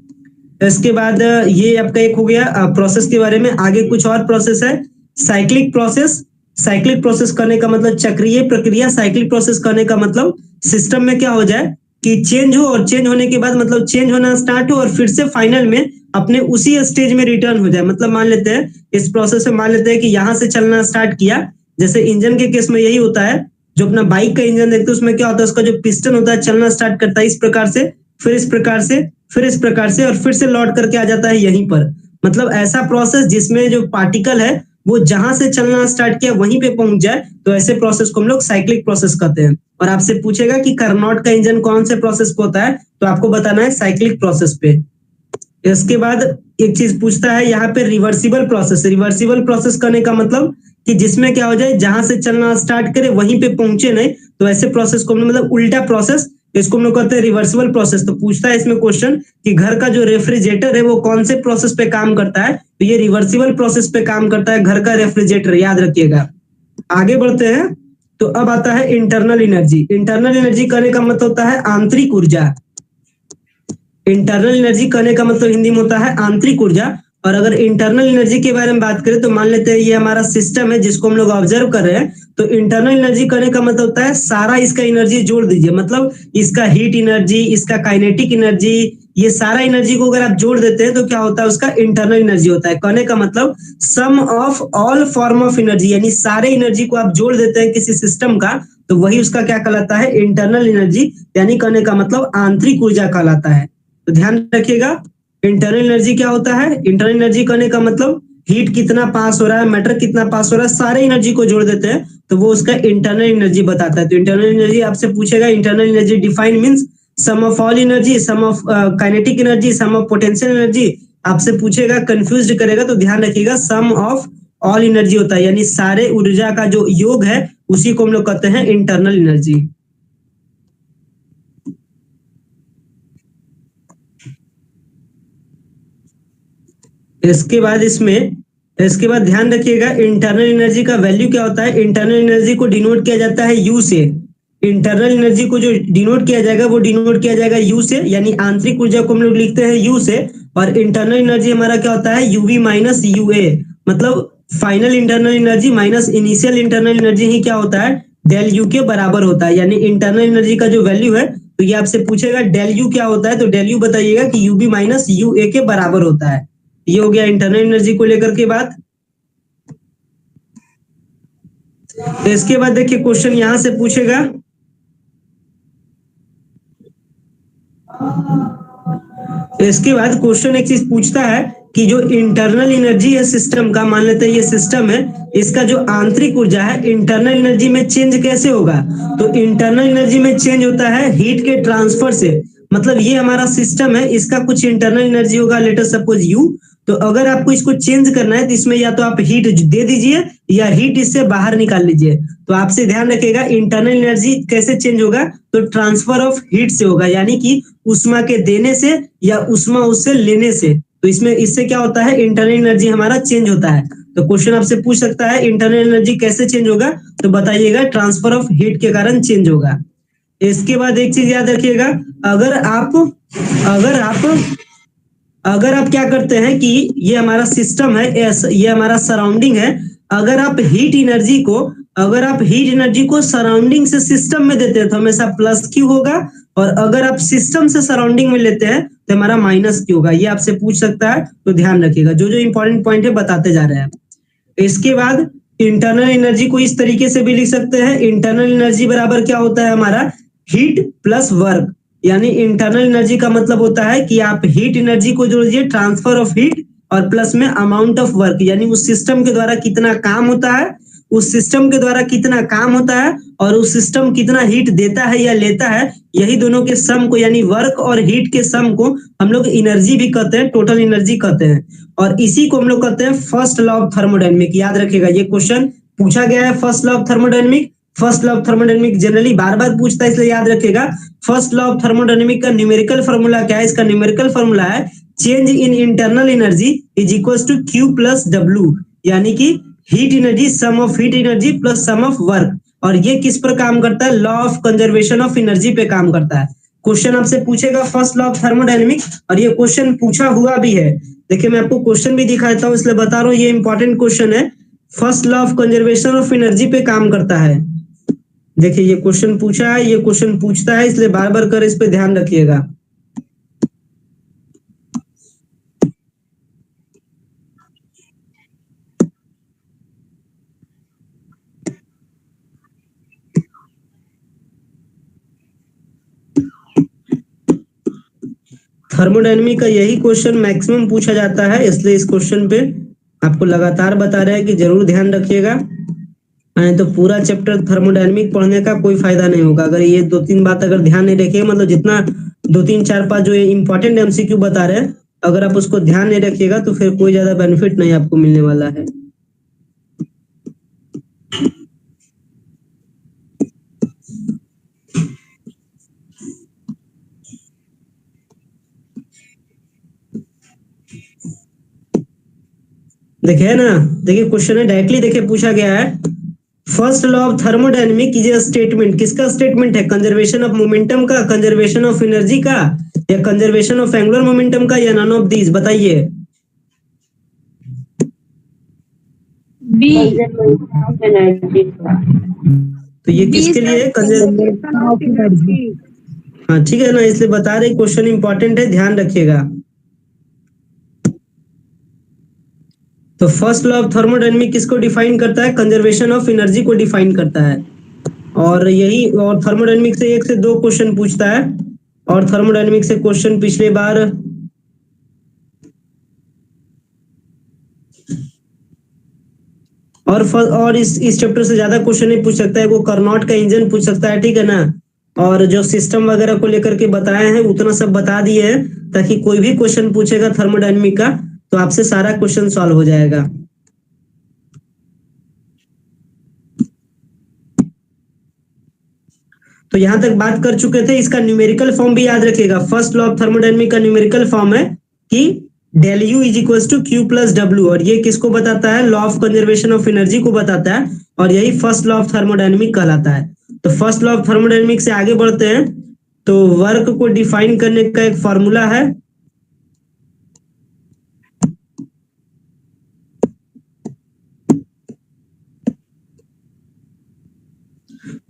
S1: इसके बाद ये आपका एक हो गया प्रोसेस के बारे में। आगे कुछ और प्रोसेस है, साइक्लिक प्रोसेस। साइक्लिक प्रोसेस करने का मतलब चक्रीय प्रक्रिया। साइक्लिक प्रोसेस करने का मतलब सिस्टम में क्या हो जाए कि चेंज हो, और चेंज होने के बाद मतलब चेंज होना स्टार्ट हो और फिर से फाइनल में अपने उसी स्टेज में रिटर्न हो जाए। मतलब मान लेते हैं इस प्रोसेस में, मान लेते हैं कि यहाँ से चलना स्टार्ट किया, जैसे इंजन के केस में यही होता है। जो अपना बाइक का इंजन देखते हैं उसमें क्या होता है, उसका जो पिस्टन होता है चलना स्टार्ट करता है इस प्रकार से, फिर इस प्रकार से, फिर इस प्रकार से, और फिर से लौट करके आ जाता है यहीं पर। मतलब ऐसा प्रोसेस जिसमें जो पार्टिकल है वो जहां से चलना स्टार्ट किया वहीं पे पहुंच जाए, तो ऐसे प्रोसेस को हम लोग साइक्लिक प्रोसेस कहते हैं। और आपसे पूछेगा कि कार्नोट का इंजन कौन से प्रोसेस पे होता है, तो आपको बताना है साइक्लिक प्रोसेस पे। इसके बाद एक चीज पूछता है यहाँ पे रिवर्सिबल प्रोसेस। रिवर्सिबल प्रोसेस करने का मतलब कि जिसमें क्या हो जाए, जहां से चलना स्टार्ट करे वहीं पे पहुंचे नहीं, तो ऐसे प्रोसेस को हम मतलब उल्टा प्रोसेस, इसको हम लोग कहते हैं रिवर्सिबल प्रोसेस। तो पूछता है इसमें क्वेश्चन कि घर का जो रेफ्रिजरेटर है वो कौन से प्रोसेस पे काम करता है, तो ये रिवर्सिबल प्रोसेस पे काम करता है घर का रेफ्रिजरेटर, याद रखिएगा। आगे बढ़ते हैं, तो अब आता है इंटरनल एनर्जी। इंटरनल एनर्जी कहने का मतलब होता है आंतरिक ऊर्जा। इंटरनल एनर्जी कहने का मतलब हिंदी में होता है आंतरिक ऊर्जा। और अगर इंटरनल एनर्जी के बारे में बात करें तो मान लेते हैं ये हमारा सिस्टम है जिसको हम लोग ऑब्जर्व कर रहे हैं, तो इंटरनल एनर्जी कहने का मतलब होता है सारा इसका एनर्जी जोड़ दीजिए, मतलब इसका हीट एनर्जी, इसका काइनेटिक एनर्जी, ये सारा एनर्जी को अगर आप जोड़ देते हैं तो क्या होता है, उसका इंटरनल एनर्जी होता है। कहने का मतलब sum of all form of energy, यानी सारे एनर्जी को आप जोड़ देते हैं किसी सिस्टम का, तो वही उसका क्या कहलाता है, इंटरनल एनर्जी, यानी कहने का मतलब आंतरिक ऊर्जा कहलाता है। तो ध्यान रखिएगा, इंटरनल एनर्जी क्या होता है, इंटरनल एनर्जी कहने का मतलब हीट कितना पास हो रहा है, मैटर कितना पास हो रहा है, सारे एनर्जी को जोड़ देते हैं तो वो उसका इंटरनल एनर्जी बताता है। तो इंटरनल एनर्जी आपसे पूछेगा, internal energy define means sum of all energy, sum of kinetic energy, sum of potential energy. आपसे पूछेगा, कंफ्यूज करेगा, तो ध्यान रखिएगा सम ऑफ ऑल एनर्जी होता है, यानी सारे ऊर्जा का जो योग है उसी को हम लोग कहते हैं इंटरनल एनर्जी। इसके बाद ध्यान रखिएगा इंटरनल एनर्जी का वैल्यू क्या होता है। इंटरनल एनर्जी को डिनोट किया जाता है यू से। इंटरनल एनर्जी को जो डिनोट किया जाएगा वो डिनोट किया जाएगा यू से, यानी आंतरिक ऊर्जा को हम लोग लिखते हैं यू से। और इंटरनल एनर्जी हमारा क्या होता है, यूवी माइनस यू ए, मतलब final internal energy minus initial internal energy ही क्या होता है, डेल यू के बराबर होता है। यानी इंटरनल एनर्जी का जो वैल्यू है, तो ये आपसे पूछेगा डेल यू क्या होता है, तो डेल यू बताइएगा कि यूबी माइनस यू ए के बराबर होता है। ये हो गया इंटरनल एनर्जी को लेकर के बात। तो इसके बाद देखिए क्वेश्चन यहां से पूछेगा, इसके बाद क्वेश्चन एक चीज पूछता है कि जो इंटरनल एनर्जी है सिस्टम का, मान लेते हैं ये सिस्टम है, इसका जो आंतरिक ऊर्जा है इंटरनल एनर्जी में चेंज कैसे होगा। तो इंटरनल एनर्जी में चेंज होता है हीट के ट्रांसफर से। मतलब ये हमारा सिस्टम है, इसका कुछ इंटरनल एनर्जी होगा, लेट अस सपोज यू। तो अगर आपको इसको चेंज करना है तो इसमें या तो आप हीट दे दीजिए या हीट इससे बाहर निकाल लीजिए। तो आपसे ध्यान रखिएगा इंटरनल एनर्जी कैसे चेंज होगा, तो ट्रांसफर ऑफ हीट से होगा, यानी कि उष्मा के देने से या उष्मा उससे लेने से। तो इसमें इससे क्या होता है, इंटरनल एनर्जी हमारा चेंज होता है। तो क्वेश्चन आपसे पूछ सकता है इंटरनल एनर्जी कैसे चेंज होगा, तो बताइएगा ट्रांसफर ऑफ हीट के कारण चेंज होगा। इसके बाद एक चीज याद रखिएगा, अगर आप अगर आप अगर आप क्या करते हैं कि ये हमारा सिस्टम है, ये हमारा सराउंडिंग है, अगर आप हीट एनर्जी को सराउंडिंग से सिस्टम में देते हैं तो हमेशा प्लस क्यू होगा, और अगर आप सिस्टम से सराउंडिंग में लेते हैं तो हमारा माइनस क्यू होगा। ये आपसे पूछ सकता है, तो ध्यान रखिएगा, जो जो इंपॉर्टेंट पॉइंट है बताते जा रहे हैं। इसके बाद इंटरनल एनर्जी को इस तरीके से भी लिख सकते हैं, इंटरनल एनर्जी बराबर क्या होता है हमारा, हीट प्लस वर्क। यानी इंटरनल एनर्जी का मतलब होता है कि आप हीट एनर्जी को जोड़िए ट्रांसफर ऑफ हीट, और प्लस में अमाउंट ऑफ वर्क, यानी उस सिस्टम के द्वारा कितना काम होता है, उस सिस्टम के द्वारा कितना काम होता है और उस सिस्टम कितना हीट देता है या लेता है, यही दोनों के सम को, यानी वर्क और हीट के सम को हम लोग एनर्जी भी कहते हैं, टोटल एनर्जी कहते हैं। और इसी को हम लोग कहते हैं फर्स्ट लॉ ऑफ थर्मोडायनेमिक। याद रखिएगा ये क्वेश्चन पूछा गया है, first law of thermodynamic. First law of thermodynamic generally बार बार पूछता है, इसलिए याद रखिएगा फर्स्ट लॉ ऑफ थर्मोडायनेमिक का न्यूमेरिकल फॉर्मूला क्या है। इसका न्यूमेरिकल फॉर्मूला है change in internal energy is equal to Q plus W, यानी कि heat energy sum of heat energy plus sum of work. और ये किस पर काम करता है, law of conservation of energy पे काम करता है। क्वेश्चन आपसे पूछेगा फर्स्ट लॉ ऑफ थर्मोडायनेमिक, और ये क्वेश्चन पूछा हुआ भी है। देखिए मैं आपको क्वेश्चन भी दिखाता हूँ, इसलिए बता रहा हूँ ये इंपॉर्टेंट क्वेश्चन है, first law of conservation of energy पे काम करता है। देखिए ये क्वेश्चन पूछा है, ये क्वेश्चन पूछता है, इसलिए बार बार कर इस पे ध्यान रखिएगा। थर्मोडायनेमिक का यही क्वेश्चन मैक्सिमम पूछा जाता है, इसलिए इस क्वेश्चन पे आपको लगातार बता रहे हैं कि जरूर ध्यान रखिएगा, नहीं तो पूरा चैप्टर थर्मोडायनेमिक पढ़ने का कोई फायदा नहीं होगा। अगर ये 2-3 बात अगर ध्यान नहीं रखिए, मतलब जितना 2-3-4-5 जो इंपॉर्टेंट एमसीक्यू बता रहे हैं, अगर आप उसको ध्यान नहीं रखिएगा तो फिर कोई ज्यादा बेनिफिट नहीं आपको मिलने वाला है। देखिए ना, देखिए क्वेश्चन है डायरेक्टली, देखिए पूछा गया है first law of thermodynamic is a statement, किसका स्टेटमेंट है? कंजर्वेशन ऑफ मोमेंटम का, कंजर्वेशन ऑफ एनर्जी का, या कंजर्वेशन ऑफ एंगुलर मोमेंटम का, या नन ऑफ दीज? बताइए।
S2: बी।
S1: तो ये किसके लिए कंजर्वेशन ऑफ एनर्जी? हाँ ठीक है ना, इसलिए बता रहे क्वेश्चन इंपॉर्टेंट है, ध्यान रखिएगा। तो फर्स्ट लॉ ऑफ थर्मोडायनेमिक किसको डिफाइन करता है? कंजर्वेशन ऑफ एनर्जी को डिफाइन करता है। और यही, और थर्मोडायनेमिक से 1 से 2 क्वेश्चन पूछता है, और थर्मोडायनेमिक से क्वेश्चन पिछले बार और इस चैप्टर से ज्यादा क्वेश्चन नहीं पूछ सकता है, वो कार्नोट का इंजन पूछ सकता है, ठीक है ना। और जो सिस्टम वगैरह को लेकर के बताए हैं उतना सब बता दिए हैं, ताकि कोई भी क्वेश्चन पूछेगा थर्मोडायनेमिक का तो आपसे सारा क्वेश्चन सॉल्व हो जाएगा। तो यहां तक बात कर चुके थे, इसका न्यूमेरिकल फॉर्म भी याद रखिएगा। फर्स्ट लॉ ऑफ थर्मोडायनेमिक का न्यूमेरिकल फॉर्म है कि del U is equal to Q plus W, और ये किसको बताता है? Law of conservation of energy को बताता है, और यही फर्स्ट लॉ ऑफ थर्मोडायनेमिक कहलाता है। तो फर्स्ट लॉ ऑफ थर्मोडायनेमिक से आगे बढ़ते हैं, तो वर्क को डिफाइन करने का एक फॉर्मूला है,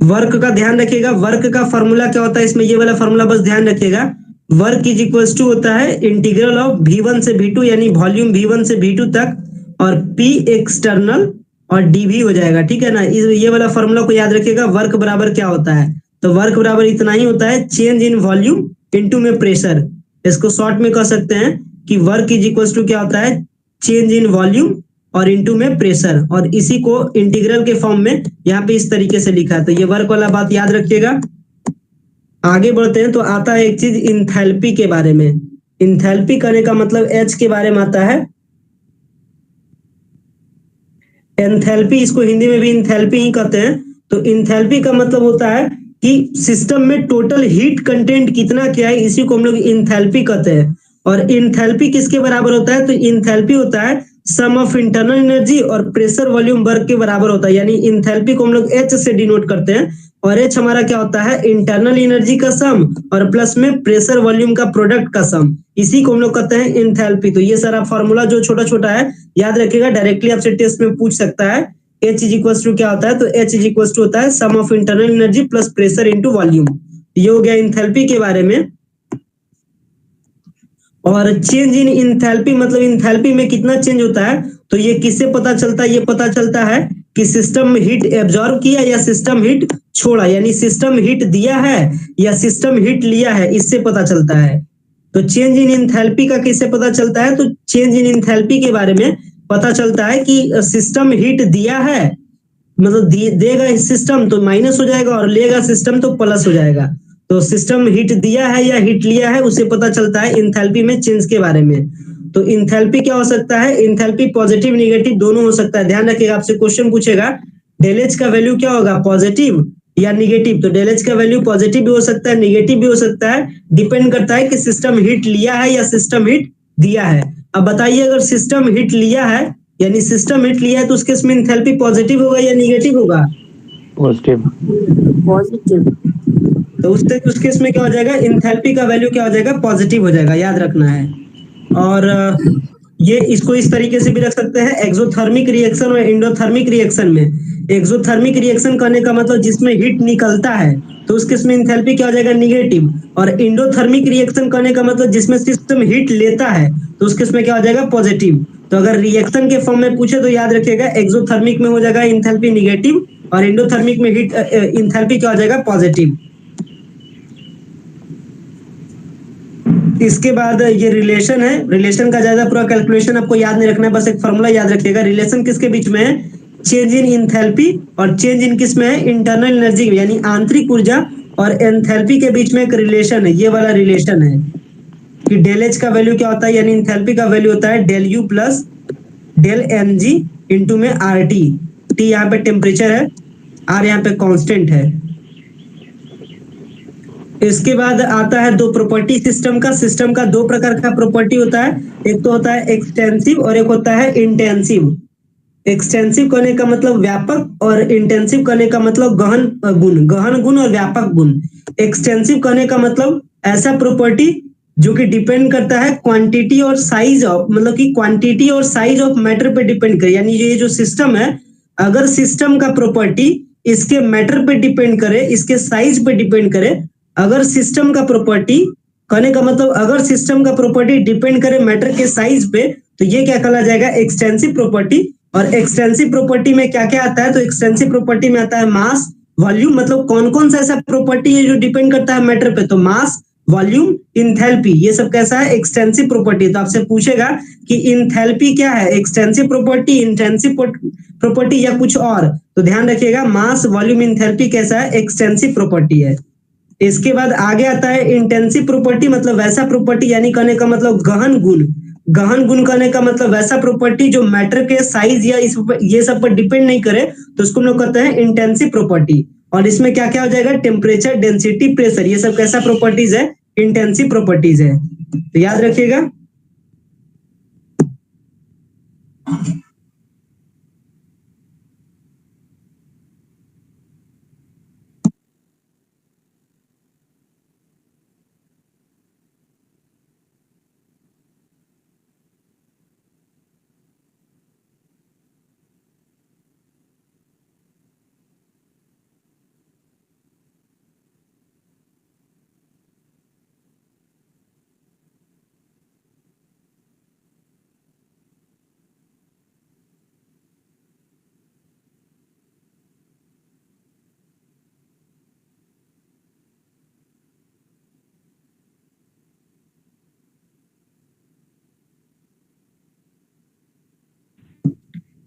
S1: वर्क का ध्यान रखिएगा। वर्क का फॉर्मूला क्या होता है इसमें, ये वाला फॉर्मूला बस ध्यान रखिएगा। वर्क इज इक्वल्स टू होता है इंटीग्रल ऑफ V1 से V2, यानी वॉल्यूम V1 से V2 तक, और P एक्सटर्नल और dV हो जाएगा, ठीक है ना। ये वाला फॉर्मूला को याद रखिएगा। वर्क बराबर क्या होता है? तो वर्क बराबर इतना ही होता है, चेंज इन वॉल्यूम इनटू में प्रेशर। इसको शॉर्ट में कह सकते हैं कि वर्क इज इक्वल्स टू क्या होता है? चेंज इन वॉल्यूम और इनटू में प्रेशर, और इसी को इंटीग्रल के फॉर्म में यहाँ पे इस तरीके से लिखा है। तो ये वर्क वाला बात याद रखिएगा। आगे बढ़ते हैं, तो आता है एक चीज इंथैल्पी के बारे में। इंथैल्पी करने का मतलब एच के बारे में आता है। एंथैल्पी, इसको हिंदी में भी इंथैल्पी ही कहते हैं। तो इंथैल्पी का मतलब होता है कि सिस्टम में टोटल हीट कंटेंट कितना क्या है, इसी को हम लोग इंथैल्पी कहते हैं। और इंथैल्पी किसके बराबर होता है? तो इंथैल्पी होता है सम ऑफ इंटरनल एनर्जी और प्रेशर वॉल्यूम वर्क के बराबर होता है। यानी इंथैल्पी को हम लोग एच से डिनोट करते हैं, और एच हमारा क्या होता है? इंटरनल एनर्जी का सम और प्लस में प्रेशर वॉल्यूम का प्रोडक्ट का सम, इसी को हम लोग कहते हैं इंथैल्पी। तो ये सारा फॉर्मूला जो छोटा छोटा है याद रखिएगा, डायरेक्टली आपसे टेस्ट में पूछ सकता है। एच इज इक्वल टू क्या होता है? तो एच इज इक्वल टू होता है sum of internal energy plus pressure into volume. ये हो गया इंथैल्पी के बारे में। और चेंज इन इंथैल्पी मतलब इंथैल्पी में कितना चेंज होता है, तो ये किससे पता चलता है? ये पता चलता है कि सिस्टम में हीट एब्जॉर्ब किया या सिस्टम हीट छोड़ा, यानी सिस्टम हीट दिया है या सिस्टम हीट लिया है, इससे पता चलता है। तो चेंज इन इंथैल्पी का किससे पता चलता है? तो चेंज इन इंथैल्पी के बारे में पता चलता है कि सिस्टम हीट दिया है, मतलब देगा सिस्टम तो माइनस हो जाएगा, और लेगा सिस्टम तो प्लस हो जाएगा। तो सिस्टम हीट दिया है या हीट लिया है, उससे पता चलता है इंथैल्पी में चेंज के बारे में। तो इंथैल्पी क्या हो सकता है? इंथैल्पी पॉजिटिव निगेटिव दोनों हो सकता है। ध्यान रखिएगा, आपसे क्वेश्चन पूछेगा डेल एच का वैल्यू क्या होगा, पॉजिटिव या निगेटिव? तो डेल एच का वैल्यू पॉजिटिव भी हो सकता है, निगेटिव भी हो सकता है, डिपेंड करता है कि सिस्टम हीट लिया है या सिस्टम हीट दिया है। अब बताइए, अगर सिस्टम हीट लिया है यानी सिस्टम हीट लिया है, तो उस केस में इंथैल्पी पॉजिटिव होगा या निगेटिव होगा?
S2: पॉजिटिव।
S1: पॉजिटिव। तो उस केस में क्या हो जाएगा? इंथैल्पी का वैल्यू क्या हो जाएगा? पॉजिटिव हो जाएगा, याद रखना है। और ये इसको इस तरीके से भी रख सकते हैं, एक्सोथर्मिक रिएक्शन और एंडोथर्मिक रिएक्शन में। एक्सोथर्मिक रिएक्शन करने का मतलब जिसमें हीट निकलता है, तो उस केस में इंथैल्पी क्या हो जाएगा? निगेटिव। और एंडोथर्मिक रिएक्शन करने का मतलब जिसमें सिस्टम हीट लेता है, तो उस केस में क्या हो जाएगा? पॉजिटिव। तो अगर रिएक्शन के फॉर्म में पूछे तो याद रखिएगा, एक्सोथर्मिक में हो जाएगा इंथैल्पी निगेटिव, और एंडोथर्मिक में हीट इंथैल्पी क्या हो जाएगा? पॉजिटिव। इसके बाद ये रिलेशन है, रिलेशन का ज्यादा पूरा कैलकुलेशन आपको याद नहीं रखना है, बस एक फॉर्मूला याद रखिएगा। रिलेशन किसके बीच में है? चेंज इन इंथैल्पी और चेंज इन किस में है? इंटरनल एनर्जी यानी आंतरिक ऊर्जा और एंथैल्पी के बीच में एक रिलेशन है, ये वाला रिलेशन है कि डेल एच का वैल्यू क्या होता है, यानी इंथैल्पी का वैल्यू होता है del U plus del M G into में आर टी। टी यहाँ पे टेम्परेचर है, आर यहाँ पे कांस्टेंट है। इसके बाद आता है दो प्रॉपर्टी सिस्टम का। सिस्टम का दो प्रकार का प्रॉपर्टी होता है, एक तो होता है एक्सटेंसिव और एक होता है इंटेंसिव। एक्सटेंसिव करने का मतलब व्यापक और इंटेंसिव करने का मतलब गहन गुण और व्यापक गुण। एक्सटेंसिव करने का मतलब ऐसा प्रॉपर्टी जो कि डिपेंड करता है क्वांटिटी और साइज ऑफ, मतलब कि क्वांटिटी और साइज ऑफ मैटर पे डिपेंड करे। यानी ये जो सिस्टम है, अगर सिस्टम का प्रॉपर्टी इसके मैटर पे डिपेंड करे, इसके साइज पे डिपेंड करे, अगर सिस्टम का प्रॉपर्टी कहने का मतलब अगर सिस्टम का प्रॉपर्टी डिपेंड करे मैटर के साइज पे, तो ये क्या कहा जाएगा? Extensive property. और एक्सटेंसिव प्रॉपर्टी में क्या क्या आता है? तो एक्सटेंसिव प्रॉपर्टी में आता है मास, वॉल्यूम, मतलब कौन कौन सा ऐसा प्रॉपर्टी है जो डिपेंड करता है मैटर पे, तो मास, वॉल्यूम, इंथैल्पी, ये सब कैसा है? Extensive property. तो आपसे पूछेगा कि इंथैल्पी क्या है? एक्सटेंसिव प्रॉपर्टी, इंटेंसिव प्रॉपर्टी या कुछ और? तो ध्यान रखिएगा, मास, वॉल्यूम, इंथैल्पी कैसा है? एक्सटेंसिव प्रॉपर्टी है। इसके बाद आगे आता है इंटेंसिव प्रॉपर्टी, मतलब वैसा प्रॉपर्टी, यानी कहने का मतलब गहन गुण। गहन गुण कहने का मतलब वैसा प्रॉपर्टी जो मैटर के साइज या ये सब पर डिपेंड नहीं करे, तो उसको हम लोग कहते हैं इंटेंसिव प्रॉपर्टी। और इसमें क्या क्या हो जाएगा? टेम्परेचर, डेंसिटी, प्रेशर, ये सब कैसा प्रॉपर्टीज है? इंटेंसिव प्रॉपर्टीज है। तो याद रखिएगा।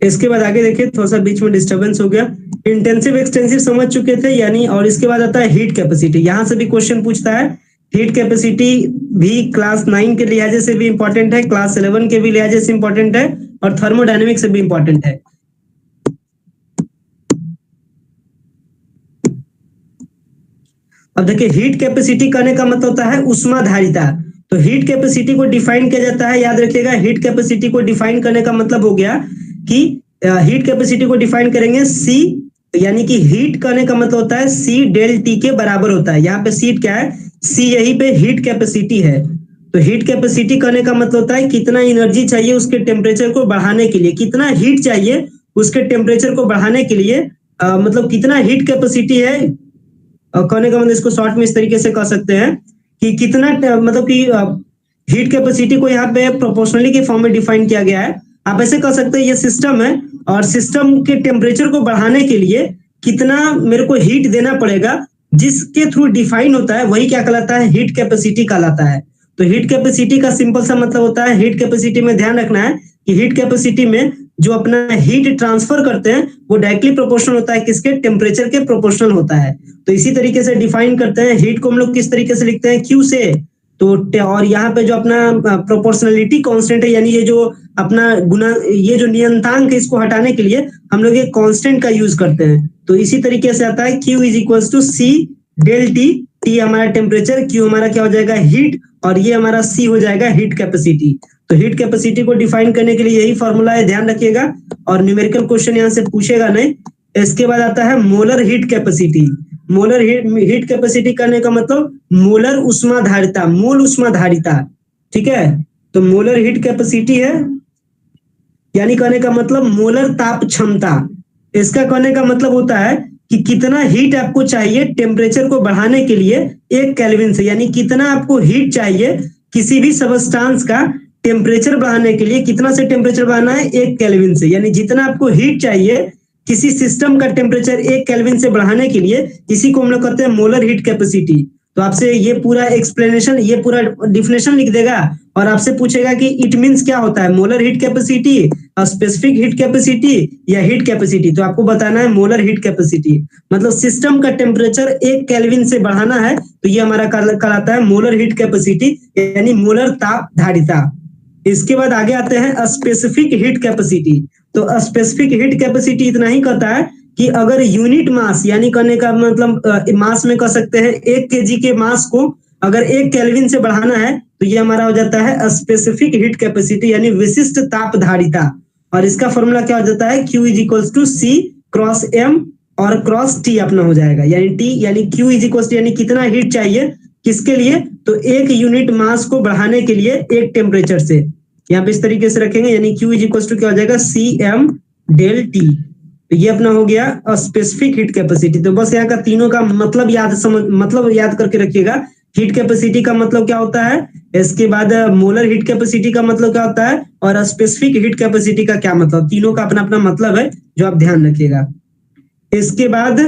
S1: इसके बाद आगे देखिए, थोड़ा सा बीच में डिस्टरबेंस हो गया। इंटेंसिव एक्सटेंसिव समझ चुके थे, यानी और इसके बाद आता है हीट कैपेसिटी। यहां से भी क्वेश्चन पूछता है। हीट कैपेसिटी भी क्लास 9 के लिहाजे से भी इंपॉर्टेंट है, क्लास 11 के भी लिहाजे से इंपॉर्टेंट है, और थर्मोडायनेमिक्स से भी इंपॉर्टेंट है। अब देखिए, हीट कैपेसिटी कहने का मतलब होता है उष्माधारिता। तो हीट कैपेसिटी को डिफाइन किया जाता है, याद रखिएगा, हीट कैपेसिटी को डिफाइन करने का मतलब हो गया कि हीट कैपेसिटी को डिफाइन करेंगे सी, यानी कि हीट कहने का मतलब होता है सी डेल टी के बराबर होता है। यहाँ पे सी क्या है? सी यहीं पे हीट कैपेसिटी है। तो हीट कैपेसिटी कहने का मतलब होता है कितना एनर्जी चाहिए उसके टेम्परेचर को बढ़ाने के लिए, कितना हीट चाहिए उसके टेम्परेचर को बढ़ाने के लिए, मतलब कितना हीट कैपेसिटी है। कहने का मतलब इसको शॉर्ट में इस तरीके से कह सकते हैं कि कितना मतलब कि हीट कैपेसिटी को यहाँ पे प्रोपोर्शनली के फॉर्म में डिफाइन किया गया है। आप ऐसे कह सकते हैं ये सिस्टम है और सिस्टम के टेम्परेचर को बढ़ाने के लिए कितना मेरे को हीट देना पड़ेगा, जिसके थ्रू डिफाइन होता है, वही क्या कहलाता है? हीट कैपेसिटी कहलाता है। तो हीट कैपेसिटी का सिंपल सा मतलब होता है, हीट कैपेसिटी में ध्यान रखना है कि हीट कैपेसिटी में जो अपना हीट ट्रांसफर करते हैं वो डायरेक्टली प्रोपोर्शनल होता है किसके? टेम्परेचर के प्रोपोर्शनल होता है। तो इसी तरीके से डिफाइन करते हैं हीट को हम लोग किस तरीके से लिखते हैं? क्यू से। तो और यहाँ पे जो अपना प्रोपोर्शनलिटी कांस्टेंट है, यानी ये जो अपना गुना, ये जो नियंतांक है, इसको हटाने के लिए हम लोग ये कांस्टेंट का यूज करते हैं। तो इसी तरीके से आता है Q is equal to C del T. T हमारा टेम्परेचर, Q हमारा क्या हो जाएगा? हीट, और ये हमारा C हो जाएगा हीट कैपेसिटी। तो हीट कैपेसिटी को डिफाइन करने के लिए यही फॉर्मूला है, ध्यान रखिएगा, और न्यूमेरिकल क्वेश्चन यहाँ से पूछेगा नहीं। इसके बाद आता है molar heat capacity. Molar heat capacity करने का मतलब मोलर उष्माधारिता, मोल उष्माधारिता, ठीक है। तो मोलर हीट कैपेसिटी है, यानी कहने का मतलब मोलर ताप क्षमता। इसका कहने का मतलब होता है कि कितना हीट आपको चाहिए टेम्परेचर को बढ़ाने के लिए 1 केल्विन से, यानी कितना आपको हीट चाहिए किसी भी सबस्टांस का टेम्परेचर बढ़ाने के लिए, कितना से टेम्परेचर बढ़ाना है? 1 केल्विन से। यानी जितना आपको हीट चाहिए किसी सिस्टम का टेम्परेचर 1 केल्विन से बढ़ाने के लिए, इसी को हम लोग कहते हैं मोलर हीट कैपेसिटी। तो आपसे ये पूरा एक्सप्लेनेशन, ये पूरा डिफिनेशन लिख देगा और आपसे पूछेगा कि इट मींस क्या होता है, molar heat capacity, specific heat capacity या हीट कैपेसिटी। तो आपको बताना है मोलर हीट कैपेसिटी, मतलब सिस्टम का टेम्परेचर 1 केल्विन से बढ़ाना है तो ये हमारा कहलाता है मोलर हीट कैपेसिटी, यानी मोलर ताप धारिता। इसके बाद आगे आते हैं स्पेसिफिक हीट कैपेसिटी। तो स्पेसिफिक हीट कैपेसिटी इतना ही कहता है कि अगर यूनिट मास, यानी करने का मतलब मास में कह सकते हैं 1 केजी के मास को अगर 1 केल्विन से बढ़ाना है तो ये हमारा हो जाता है स्पेसिफिक हीट कैपेसिटी, यानी विशिष्ट ताप धारिता। और इसका फॉर्मूला क्या हो जाता है, Q is equal to C cross M और क्रॉस T अपना हो जाएगा, यानी T यानी Q इज इक्वल टू, यानी कितना हीट चाहिए किसके लिए, तो 1 यूनिट मास को बढ़ाने के लिए 1 टेम्परेचर से। यहाँ पे इस तरीके से रखेंगे, यानी Q इज इक्वल टू क्या हो जाएगा, CM डेल T। तो ये अपना हो गया स्पेसिफिक हीट कैपेसिटी। तो बस यहाँ का तीनों का मतलब याद करके रखिएगा। हीट कैपेसिटी का मतलब क्या होता है, इसके बाद मोलर हीट कैपेसिटी का मतलब क्या होता है, और स्पेसिफिक हीट कैपेसिटी का क्या मतलब, तीनों का अपना अपना मतलब है जो आप ध्यान रखिएगा। इसके बाद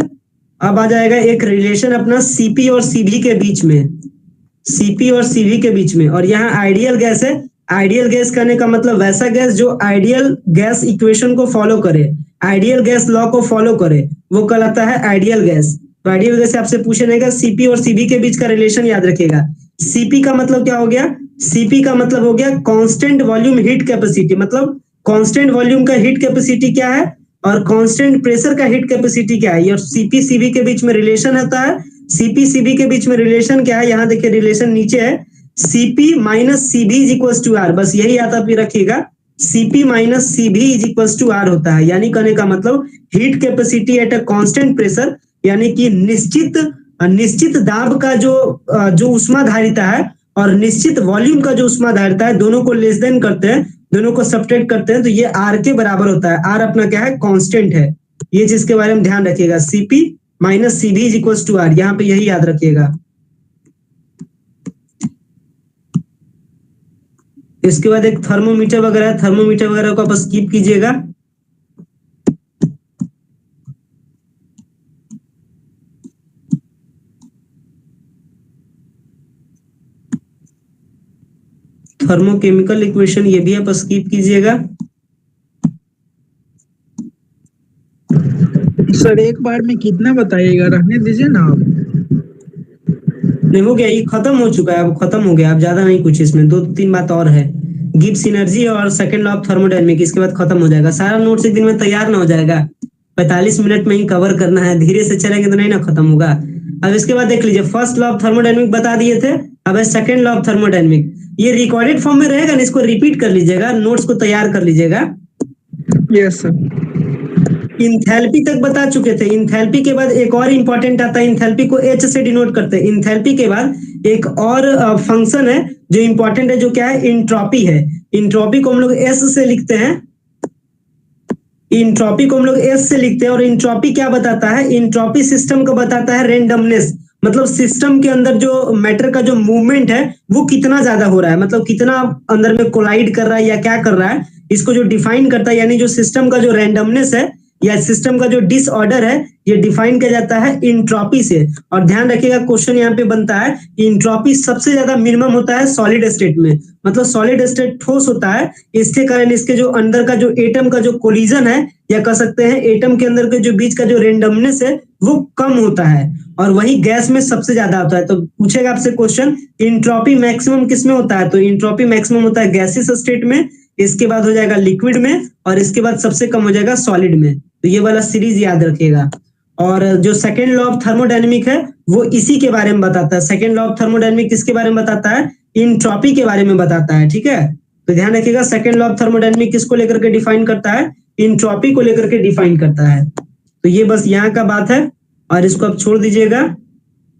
S1: अब आ जाएगा एक रिलेशन अपना सीपी और सीवी के बीच में, सीपी और सीवी के बीच में। और यहाँ आइडियल गैस है। आइडियल गैस करने का मतलब वैसा गैस जो आइडियल गैस इक्वेशन को फॉलो करे, आइडियल गैस लॉ को फॉलो करे, वो कहलाता है आइडियल गैस। तो आइडियल गैस से आपसे पूछे रहेगा सीपी और सीवी के बीच का रिलेशन याद रखिएगा। सीपी का मतलब क्या हो गया, सीपी का मतलब हो गया कांस्टेंट वॉल्यूम हीट कैपेसिटी, मतलब कांस्टेंट वॉल्यूम का हीट कैपेसिटी क्या है और कांस्टेंट प्रेशर का हीट कैपेसिटी क्या है, ये सीपी सीवी के बीच में रिलेशन होता है। सीपी सीवी के बीच में रिलेशन क्या है, यहाँ देखिए रिलेशन नीचे है, CP minus CB is equal to R, बस यही याद आप रखिएगा, CP minus CB is equal to R होता है। यानी कहने का मतलब heat capacity at a constant pressure, यानी कि निश्चित दाब का जो उष्माधारिता है और निश्चित वॉल्यूम का जो उष्माधारिता है, दोनों को लेस देन करते हैं, दोनों को सब्ट्रैक्ट करते हैं, तो ये आर के बराबर होता है। आर अपना क्या है, कांस्टेंट है। ये चीज के बारे में ध्यान रखिएगा, CP minus CB is equal to R, यहाँ पे यही याद रखिएगा। इसके बाद एक थर्मोमीटर वगैरह, थर्मोमीटर वगैरह को आप स्किप कीजिएगा। थर्मोकेमिकल इक्वेशन ये भी आप स्किप कीजिएगा।
S3: सर एक बार में कितना बताइएगा, रहने दीजिए ना आप।
S1: नहीं हो गया, ये खत्म हो चुका है, अब खत्म हो गया, अब ज्यादा नहीं कुछ, इसमें 2-3 बात और है, गिब्स एनर्जी और सेकंड लॉ ऑफ थर्मोडायनेमिक्स, इसके बाद खत्म हो जाएगा। सारा नोट्स एक दिन में तैयार ना हो जाएगा, 45 मिनट में ही कवर करना है, धीरे से चलेंगे तो नहीं ना खत्म होगा। अब इसके बाद देख लीजिए, फर्स्ट लॉ ऑफ थर्मोडायनेमिक्स बता दिए थे, अब सेकंड लॉ ऑफ थर्मोडायनेमिक्स, ये रिकॉर्डेड फॉर्म में रहेगा ना, इसको रिपीट कर लीजिएगा, नोट्स को तैयार कर लीजिएगा।
S3: Yes sir.
S1: इंथैल्पी तक बता चुके थे। इंथैल्पी के बाद एक और इंपॉर्टेंट आता है, इंथैल्पी को एच से डिनोट करते हैं। इंथैल्पी के बाद एक और फंक्शन है जो इंपॉर्टेंट है, जो क्या है, इंट्रॉपी है। इंट्रॉपी को हम लोग एस से लिखते हैं, इंट्रॉपी को हम लोग एस से लिखते हैं। और इंट्रॉपी क्या बताता है, इंट्रॉपी सिस्टम को बताता है रेंडमनेस, मतलब सिस्टम के अंदर जो मैटर का जो मूवमेंट है वो कितना ज्यादा हो रहा है, मतलब कितना अंदर में कोलाइड कर रहा है या क्या कर रहा है, इसको जो डिफाइन करता है, यानी जो सिस्टम का जो रैंडमनेस है या सिस्टम का जो डिसऑर्डर है, ये डिफाइन किया जाता है इंट्रॉपी से। और ध्यान रखिएगा, क्वेश्चन यहाँ पे बनता है, इंट्रॉपी सबसे ज्यादा मिनिमम होता है सॉलिड स्टेट में, मतलब सॉलिड स्टेट ठोस होता है, इसके कारण इसके जो अंदर का जो एटम का जो कोलिजन है, या कह सकते हैं एटम के अंदर के जो बीच का जो रेंडमनेस है वो कम होता है, और वही गैस में सबसे ज्यादा होता है। तो पूछेगा आपसे क्वेश्चन, इंट्रॉपी मैक्सिमम किस में होता है, तो इंट्रॉपी मैक्सिमम होता है गैसियस स्टेट में, इसके बाद हो जाएगा लिक्विड में, और इसके बाद सबसे कम हो जाएगा सॉलिड में। तो ये वाला सीरीज याद रखिएगा। और जो सेकेंड लॉ ऑफ थर्मोडायनेमिक है वो इसी के बारे में बताता है। सेकेंड लॉ ऑफ थर्मोडायनेमिक किसके बारे में बताता है, इंट्रॉपी के बारे में बताता है, ठीक है। तो ध्यान रखिएगा, सेकेंड लॉ ऑफ थर्मोडायनेमिक किसको लेकर के डिफाइन करता है, इंट्रॉपी को लेकर के डिफाइन करता है। तो ये बस यहाँ का बात है, और इसको आप छोड़ दीजिएगा।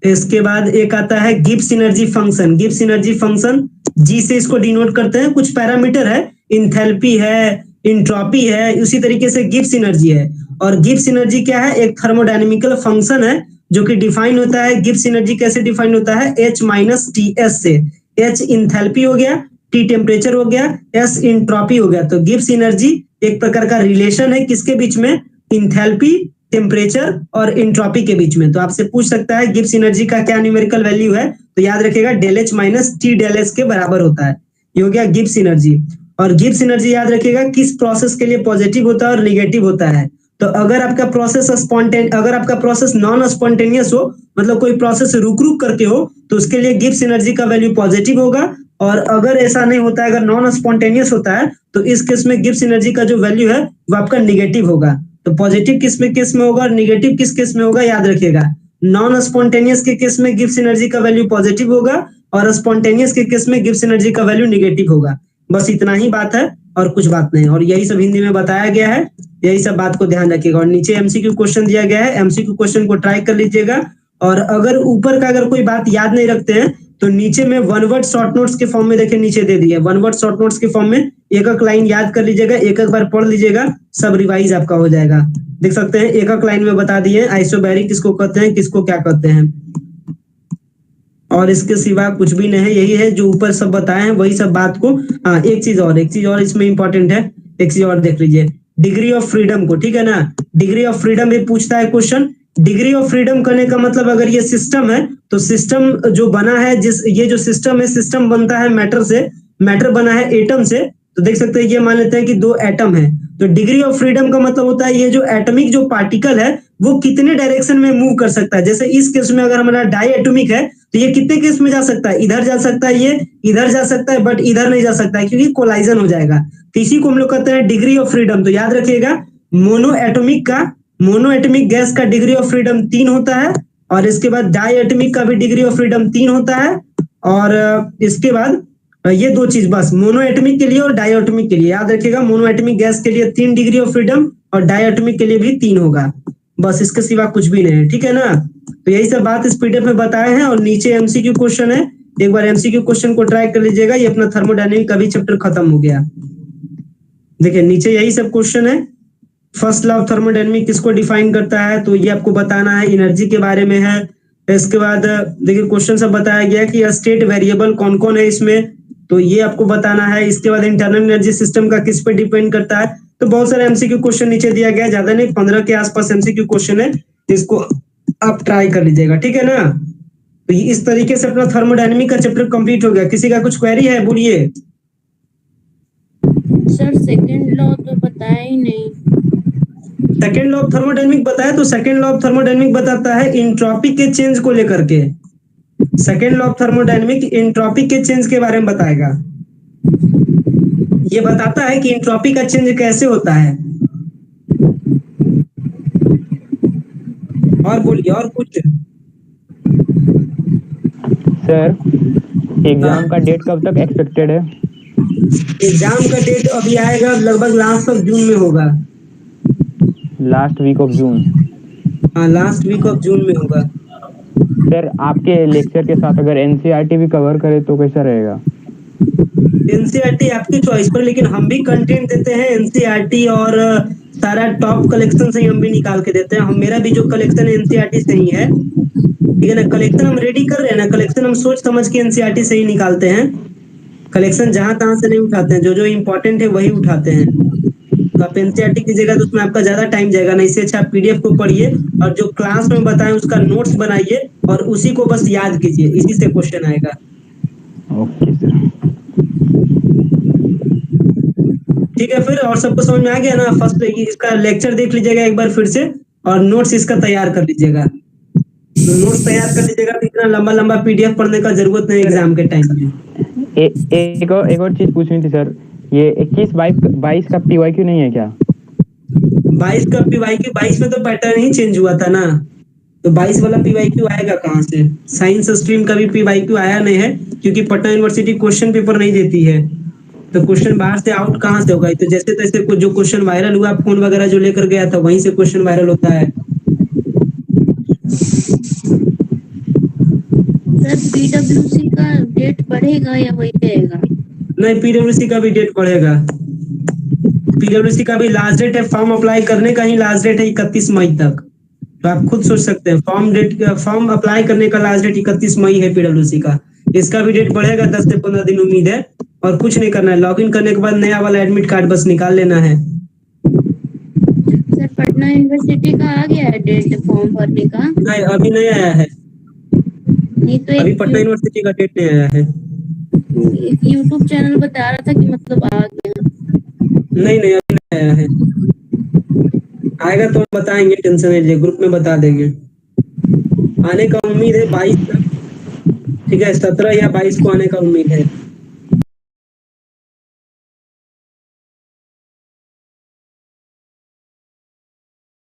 S1: इसके बाद एक आता है Gibbs energy function. Gibbs energy function G से इसको डिनोट करते हैं, कुछ पैरामीटर है, इंथैल्पी है, इंट्रॉपी है, उसी तरीके से गिब्स एनर्जी है। और गिब्स एनर्जी क्या है, एक थर्मोडायनेमिकल फंक्शन है जो कि डिफाइन होता है। गिब्स एनर्जी कैसे डिफाइन होता है, H माइनस टी एस से। H इंथैल्पी हो गया, T टेम्परेचर हो गया, S इंट्रॉपी हो गया। तो गिब्स एनर्जी एक प्रकार का रिलेशन है किसके बीच में, इंथैल्पी टेम्परेचर और इंट्रोपी के बीच में। तो आपसे पूछ सकता है गिब्स एनर्जी का क्या न्यूमेरिकल वैल्यू है, तो याद रखिएगा del H minus T del S के बराबर होता है। ये हो गया गिब्स एनर्जी। और गिब्स एनर्जी याद रखिएगा किस प्रोसेस के लिए पॉजिटिव होता है और निगेटिव होता है। तो अगर आपका प्रोसेस नॉन स्पॉन्टेनियस हो, मतलब कोई प्रोसेस रुक रुक करके हो, तो उसके लिए गिब्स एनर्जी का वैल्यू पॉजिटिव होगा। और अगर ऐसा नहीं होता है, अगर नॉन स्पॉन्टेनियस होता है, तो इस केस में गिब्स एनर्जी का जो वैल्यू है वो आपका निगेटिव होगा। तो पॉजिटिव केस में होगा और निगेटिव किस केस में होगा, याद रखिएगा। नॉन स्पॉन्टेनियस के केस में गिब्स एनर्जी का वैल्यू पॉजिटिव होगा और स्पॉन्टेनियस के केस में गिब्स एनर्जी का वैल्यू निगेटिव होगा। बस इतना ही बात है और कुछ बात नहीं, और यही सब हिंदी में बताया गया है। यही सब बात को ध्यान रखिएगा। और नीचे एमसीक्यू क्वेश्चन दिया गया है, एमसीक्यू क्वेश्चन को ट्राई कर लीजिएगा। और अगर ऊपर का अगर कोई बात याद नहीं रखते हैं, तो नीचे में वन वर्ड शॉर्ट नोट्स के फॉर्म में देखिए नीचे दे दिए, वन वर्ड शॉर्ट नोट्स के फॉर्म में एक एक लाइन याद कर लीजिएगा, एक एक बार पढ़ लीजिएगा, सब रिवाइज आपका हो जाएगा। देख सकते हैं एक एक लाइन में बता दिए आइसोबैरिक किसको कहते हैं, किसको क्या कहते हैं। और इसके सिवा कुछ भी नहीं है, यही है जो ऊपर सब बताए हैं वही सब बात को। हाँ, एक चीज और इसमें इंपॉर्टेंट है, एक चीज और देख लीजिए, डिग्री ऑफ फ्रीडम को, ठीक है ना। डिग्री ऑफ फ्रीडम ये पूछता है क्वेश्चन। डिग्री ऑफ फ्रीडम करने का मतलब अगर ये सिस्टम है, तो सिस्टम जो बना है, ये जो सिस्टम है, सिस्टम बनता है मैटर से, मैटर बना है एटम से। तो देख सकते हैं ये मान लेते हैं कि दो एटम है। तो डिग्री ऑफ फ्रीडम का मतलब होता है ये जो एटॉमिक जो पार्टिकल है वो कितने डायरेक्शन में मूव कर सकता है। जैसे इस केस में अगर हमारा डाई एटॉमिक है, तो ये कितने केस में जा सकता है, इधर जा सकता है, ये इधर जा सकता है, बट इधर नहीं जा सकता है क्योंकि कोलाइजन हो जाएगा। तो इसी को हम लोग कहते हैं डिग्री ऑफ फ्रीडम। तो याद रखिएगा मोनो एटॉमिक गैस का डिग्री ऑफ फ्रीडम 3 होता है, और इसके बाद डाई एटॉमिक का भी डिग्री ऑफ फ्रीडम 3 होता है। और इसके बाद ये दो चीज बस, मोनो एटॉमिक के लिए और डाई एटॉमिक के लिए याद रखिएगा। मोनो एटॉमिक गैस के लिए 3 डिग्री ऑफ फ्रीडम और डाई एटॉमिक के लिए भी 3 होगा। बस इसके सिवा कुछ भी नहीं है, ठीक है ना। तो यही सब बात इस पीडीएफ में बताए हैं। और नीचे एमसीक्यू क्वेश्चन है, एक बार एमसीक्यू क्वेश्चन को ट्राई कर लीजिएगा। ये अपना थर्मोडायनेमिक का भी चैप्टर खत्म हो गया। देखिए नीचे यही सब क्वेश्चन है। फर्स्ट लॉ ऑफ थर्मोडायनेमिक किसको डिफाइन करता है, तो ये आपको बताना है, एनर्जी के बारे में है। इसके बाद देखिए क्वेश्चन सब बताया गया कि स्टेट वेरिएबल कौन कौन है इसमें, तो ये आपको बताना है। इसके बाद इंटरनल एनर्जी सिस्टम का किस पे डिपेंड करता है। तो बहुत सारे एमसीक्यू क्वेश्चन नीचे दिया गया है, ज्यादा नहीं, 15 के आसपास एमसीक्यू क्वेश्चन है, इसको आप ट्राई कर लीजिएगा, ठीक है ना। तो इस तरीके से अपना थर्मोडायनेमिक का चैप्टर कंप्लीट हो गया। किसी का कुछ क्वेरी है, बोलिए।
S4: सर सेकंड लॉ तो बताया ही नहीं।
S1: सेकेंड लॉ ऑफ थर्मोडायनेमिक बताया, तो सेकेंड लॉ ऑफ थर्मोडायनेमिक बताता है इंट्रोपी के चेंज को लेकर के। Second law of thermodynamic entropy के चेंज के बारे में बताएगा। ये बताता है कि इंट्रोपी का चेंज कैसे होता है। और बोलिए, और कुछ।
S2: सर एग्जाम का डेट कब तक एक्सपेक्टेड है?
S1: एग्जाम का डेट अभी आएगा, लगभग लास्ट ऑफ जून में होगा।
S2: Last week of June?
S1: हाँ, लास्ट वीक ऑफ जून में होगा।
S2: सर आपके लेक्चर के साथ अगर एनसीईआरटी भी कवर करे तो कैसा रहेगा?
S1: एनसीईआरटी आपकी चॉइस पर, लेकिन हम भी कंटेंट देते हैं एनसीईआरटी, और सारा टॉप कलेक्शन से ही हम भी निकाल के देते हैं। हम मेरा भी जो कलेक्शन है एनसीईआरटी से ही है, ठीक है ना। कलेक्शन हम रेडी कर रहे हैं ना, कलेक्शन हम सोच समझ के एनसीईआरटी से ही निकालते हैं। कलेक्शन जहां तहां से नहीं उठाते हैं, जो जो इम्पोर्टेंट है वही उठाते हैं। तो आप एनसीईआरटी कीजिएगा तो उसमें आपका ज्यादा टाइम जाएगा ना, इससे अच्छा आप पीडीएफ को पढ़िए और जो क्लास में बताएं उसका नोट्स बनाइए और उसी को बस याद कीजिए, इसी से क्वेश्चन आएगा।
S2: Okay sir.
S1: ठीक है, फिर और सबको समझ में आ गया ना। फर्स्ट इसका लेक्चर देख लीजिएगा एक बार फिर से, और नोट्स इसका तैयार कर लीजिएगा। तो नोट्स तैयार कर लीजिएगा, तो इतना लंबा लंबा पीडीएफ पढ़ने का जरूरत नहीं एग्जाम के टाइम में।
S2: एक और चीज पूछनी थी सर, ये 21-22 का पीवाईक्यू नहीं है क्या?
S1: 22 का पीवाईक्यू, 22 में तो पैटर्न ही चेंज हुआ था ना, तो 22 वाला पीवाईक्यू आएगा कहाँ से। साइंस स्ट्रीम का भी पीवाईक्यू आया नहीं है, क्योंकि पटना यूनिवर्सिटी क्वेश्चन पेपर नहीं देती है। तो क्वेश्चन बाहर से आउट कहाँ से होगा। तो जैसे तैसे कुछ जो क्वेश्चन वायरल हुआ, फोन वगैरह जो लेकर गया था, वहीं से क्वेश्चन वायरल होता है।
S4: सर पीडब्ल्यूसी का डेट बढ़ेगा या वही रहेगा?
S1: नहीं, पीडब्ल्यूसी का भी डेट बढ़ेगा। पीडब्ल्यूसी का भी लास्ट डेट है, फॉर्म अप्लाई करने का ही लास्ट डेट है 31 मई तक। तो आप खुद सोच सकते हैं, फॉर्म अप्लाई करने का लास्ट डेट 31 मई है पीडब्ल्यूसी का। इसका भी डेट बढ़ेगा 10 से 15 दिन उम्मीद है। और कुछ नहीं करना है, लॉगिन करने के बाद नया वाला एडमिट कार्ड बस निकाल लेना है।
S4: सर पटना यूनिवर्सिटी का आ गया है डेट फॉर्म भरने का?
S1: नहीं, अभी नहीं आया है।
S4: नहीं तो
S1: अभी
S4: एक
S1: पटना यूनिवर्सिटी का डेट नहीं आया है।
S4: यूट्यूब चैनल बता रहा था कि मतलब आ गया।
S1: नहीं नहीं, अभी नहीं आया है। आएगा तो हम बताएंगे, टेंशन नहीं लीजिए, ग्रुप में बता देंगे। आने का उम्मीद है 22 तक। ठीक है, 17 या 22 को आने का उम्मीद है।